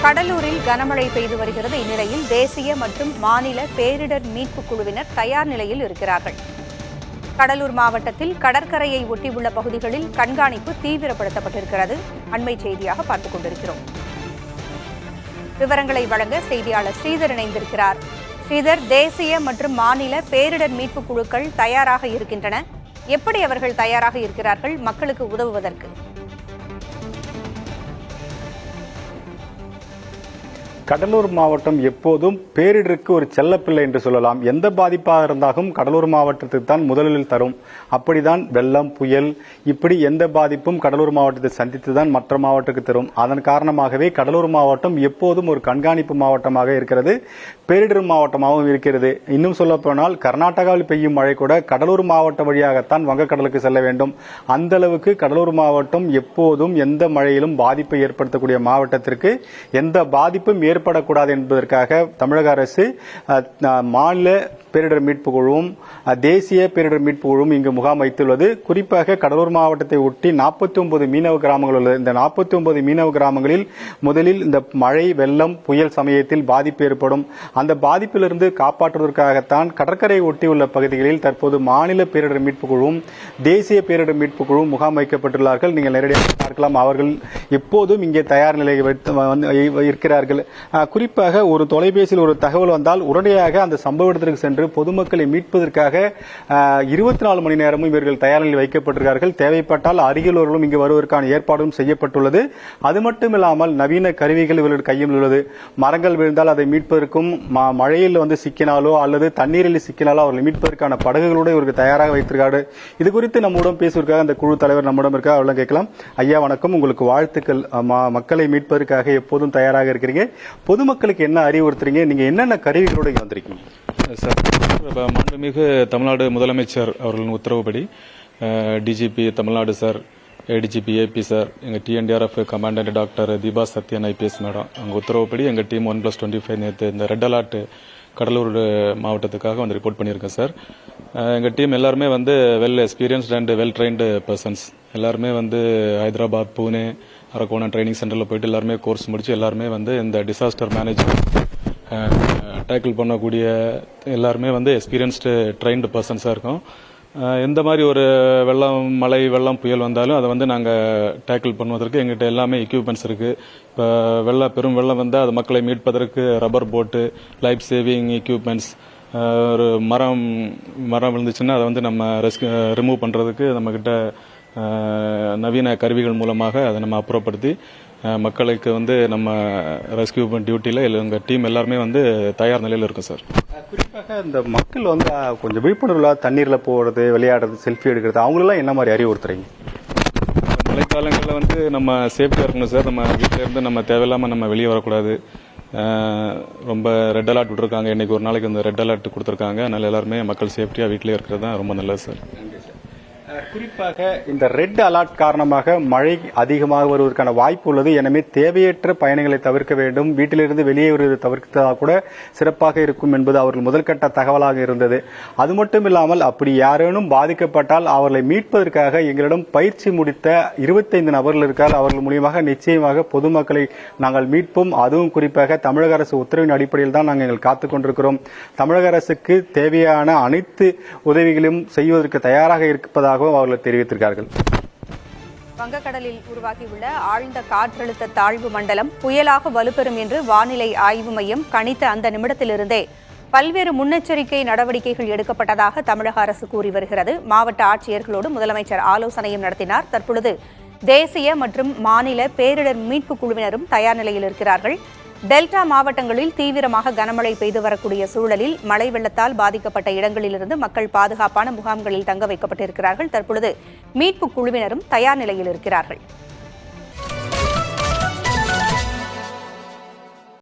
கடலூரில் கனமழை பெய்து வருகிறது. இந்நிலையில் தேசிய மற்றும் மாநில பேரிடர் மீட்புக் குழுவினர் தயார் நிலையில் இருக்கிறார்கள். கடலூர் மாவட்டத்தில் கடற்கரையை ஒட்டியுள்ள பகுதிகளில் கண்காணிப்பு தீவிரப்படுத்தப்பட்டிருக்கிறது. அண்மை செய்தியாக பார்த்துக் கொண்டிருக்கிறோம். விவரங்களை வழங்க செய்தியாளர் ஸ்ரீதர் இணைந்திருக்கிறார். ஸ்ரீதர், தேசிய மற்றும் மாநில பேரிடர் மீட்புக் குழுக்கள் தயாராக இருக்கின்றன. எப்படி அவர்கள் தயாராக இருக்கிறார்கள் மக்களுக்கு உதவுவதற்கு? கடலூர் மாவட்டம் எப்போதும் பேரிடருக்கு ஒரு செல்லப்பிள்ளை என்று சொல்லலாம். எந்த பாதிப்பாக இருந்தாலும் கடலூர் மாவட்டத்துக்கு தான் முதலில் தரும். அப்படிதான் வெள்ளம், புயல், இப்படி எந்த பாதிப்பும் கடலூர் மாவட்டத்தை சந்தித்துதான் மற்ற மாவட்டத்துக்கு தரும். அதன் காரணமாகவே கடலூர் மாவட்டம் எப்போதும் ஒரு கண்காணிப்பு மாவட்டமாக இருக்கிறது, பேரிடர் மாவட்டமாகவும் இருக்கிறது. இன்னும் சொல்ல போனால் கர்நாடகாவில் பெய்யும் மழை கூட கடலூர் மாவட்டம் வழியாகத்தான் வங்கக்கடலுக்கு செல்ல வேண்டும். அந்த அளவுக்கு கடலூர் மாவட்டம் எப்போதும் எந்த மழையிலும் பாதிப்பை ஏற்படுத்தக்கூடிய மாவட்டத்திற்கு எந்த பாதிப்பும் ஏற்படக்கூடாது என்பதற்காக தமிழக அரசு மாநில பேரிடர் மீட்பு குழுவும் தேசிய பேரிடர் மீட்பு குழுவும் இங்கு முகாம் வைத்துள்ளது. குறிப்பாக கடலூர் மாவட்டத்தை ஒட்டி 49 மீனவ கிராமங்கள் உள்ளது. இந்த 49 மீனவ கிராமங்களில் முதலில் இந்த மழை, வெள்ளம், புயல் சமயத்தில் பாதிப்பு ஏற்படும். அந்த பாதிப்பிலிருந்து காப்பாற்றுவதற்காகத்தான் கடற்கரை ஒட்டியுள்ள பகுதிகளில் தற்போது மாநில பேரிடர் மீட்பு குழுவும் தேசிய பேரிடர் மீட்பு குழுவும் முகாம் வைக்கப்பட்டுள்ளார்கள். நீங்கள் நேரடியாக பார்க்கலாம். அவர்கள் எப்போதும் இங்கே தயார் நிலையில் இருக்கிறார்கள். குறிப்பாக ஒரு தொலைபேசியில் ஒரு தகவல் வந்தால் உடனடியாக அந்த சம்பவ இடத்திற்கு சென்று பொதுமக்களை மீட்பதற்காக 24 மணி நேரமும் இவர்கள் தயார் நிலையில் வைக்கப்பட்டிருக்கிறார்கள். தேவைப்பட்டால் அருகிலோர்களும் இங்கு வருவதற்கான ஏற்பாடும் செய்யப்பட்டுள்ளது. அது மட்டுமில்லாமல் நவீன கருவிகள் இவர்கள் கையில் உள்ளது. மரங்கள் விழுந்தால் அதை மீட்பதற்கும், மழையில் சிக்கினாலோ அல்லது தண்ணீரில் சிக்கினாலோ அவர்களை மீட்பதற்கான படகுகளோடு இவர்கள் தயாராக வைத்திருக்கிறார்கள். இது குறித்து நம்முடன் பேசுவதற்காக அந்த குழு தலைவர் நம்மிடம் இருக்க அவர்களும் கேட்கலாம். ஐயா வணக்கம், உங்களுக்கு வாழ்த்துக்கள். மக்களை மீட்பதற்காக எப்போதும் தயாராக இருக்கிறீங்க. பொதுமக்களுக்கு என்ன அறிவுறுத்துறீங்க? நீங்க என்னென்ன கருவிகளோடு வந்திருக்கீங்க? சார், மாண்புமிகு தமிழ்நாடு முதலமைச்சர் அவர்களின் உத்தரவுப்படி DGP Tamil Nadu sir, ADGP AP sir, எங்கள் TNDRF commandant doctor Deepa Sathyan IPS madam அவங்க உத்தரவுப்படி எங்கள் டீம் 1+25 நேற்று இந்த ரெட் அலர்ட் கடலூர் மாவட்டத்துக்காக ரிப்போர்ட் பண்ணியிருக்கேன் சார். எங்கள் டீம் எல்லாருமே well experienced and well trained persons. எல்லாருமே ஹைதராபாத், பூனே, அரக்கோணம் ட்ரைனிங் சென்டரில் போயிட்டு எல்லாருமே கோர்ஸ் முடிச்சு எல்லாருமே இந்த டிசாஸ்டர் மேனேஜ்மெண்ட் டேக்கிள் பண்ணக்கூடிய எல்லாருமே எக்ஸ்பீரியன்ஸ்டு ட்ரைன்டு பர்சன்ஸாக இருக்கும். எந்த மாதிரி ஒரு வெள்ளம், மழை, வெள்ளம், புயல் வந்தாலும் அதை நாங்கள் டேக்கிள் பண்ணுவதற்கு எங்கிட்ட எல்லாமே எக்யூப்மெண்ட்ஸ் இருக்குது. இப்போ பெரும் வெள்ளம் வந்தால் அது மக்களை மீட்பதற்கு ரப்பர் போட்டு, லைஃப் சேவிங் எக்யூப்மெண்ட்ஸ், ஒரு மரம் விழுந்துச்சுன்னா அதை நம்ம ரிமூவ் பண்ணுறதுக்கு நம்மக்கிட்ட நவீன கருவிகள் மூலமாக அதை நம்ம அப்புறப்படுத்தி மக்களுக்கு நம்ம ரெஸ்கியூ டியூட்டியில் எங்கள் டீம் எல்லாருமே தயார் நிலையில் இருக்கும் சார். குறிப்பாக இந்த மக்கள் கொஞ்சம் விழிப்புணர்வுல தண்ணீரில் போகிறது, விளையாடுறது, செல்ஃபி எடுக்கிறது, அவங்களெல்லாம் என்ன மாதிரி அறிவுறுத்துறீங்க? மழைக்காலங்களில் நம்ம சேஃப்டியாக இருக்கணும் சார். நம்ம வீட்டில் இருந்து நம்ம தேவையில்லாமல் நம்ம வெளியே வரக்கூடாது. ரொம்ப ரெட் அலர்ட் விட்டுருக்காங்க. இன்னைக்கு ஒரு நாளைக்கு ரெட் அலர்ட் கொடுத்துருக்காங்க. அதனால எல்லாருமே மக்கள் சேஃப்டியாக வீட்டிலே இருக்கிறது தான் ரொம்ப நல்லது சார். குறிப்பாக இந்த ரெட் அலர்ட் காரணமாக மழை அதிகமாக வருவதற்கான வாய்ப்பு உள்ளது. எனவே தேவையற்ற பயணங்களை தவிர்க்க வேண்டும். வீட்டிலிருந்து வெளியே வருவதை தவிர்த்தால் கூட சிறப்பாக இருக்கும் என்பது அவர்கள் முதல்கட்ட தகவலாக இருந்தது. அது மட்டும் இல்லாமல் அப்படி யாரேனும் பாதிக்கப்பட்டால் அவர்களை மீட்பதற்காக எங்களிடம் பயிற்சி முடித்த 25 நபர்கள் இருக்கார். அவர்கள் மூலியமாக நிச்சயமாக பொதுமக்களை நாங்கள் மீட்போம். அதுவும் குறிப்பாக தமிழக அரசு உத்தரவின் அடிப்படையில் தான் நாங்கள் காத்துக் கொண்டிருக்கிறோம். தமிழக அரசுக்கு தேவையான அனைத்து உதவிகளையும் செய்வதற்கு தயாராக இருப்பதாக அவர்கள் தெரிவித்திருக்கிறார்கள். வங்கக்கடலில் உருவாகியுள்ள ஆழ்ந்த காற்றழுத்த தாழ்வு மண்டலம் புயலாக வலுப்பெறும் என்று வானிலை ஆய்வு மையம் கணித்த அந்த நிமிடத்திலிருந்தே பல்வேறு முன்னெச்சரிக்கை நடவடிக்கைகள் எடுக்கப்பட்டதாக தமிழக அரசு கூறி வருகிறது. மாவட்ட ஆட்சியர்களோடு முதலமைச்சர் ஆலோசனையும் நடத்தினார். தற்பொழுது தேசிய மற்றும் மாநில பேரிடர் மீட்புக் குழுவினரும் தயார் நிலையில் இருக்கிறார்கள். டெல்டா மாவட்டங்களில் தீவிரமாக கனமழை பெய்து வரக்கூடிய சூழலில் மழை வெள்ளத்தால் பாதிக்கப்பட்ட இடங்களிலிருந்து மக்கள் பாதுகாப்பான முகாம்களில் தங்க வைக்கப்பட்டிருக்கிறார்கள். தற்பொழுது மீட்புக் குழுவினரும் தயார் நிலையில் இருக்கிறார்கள்.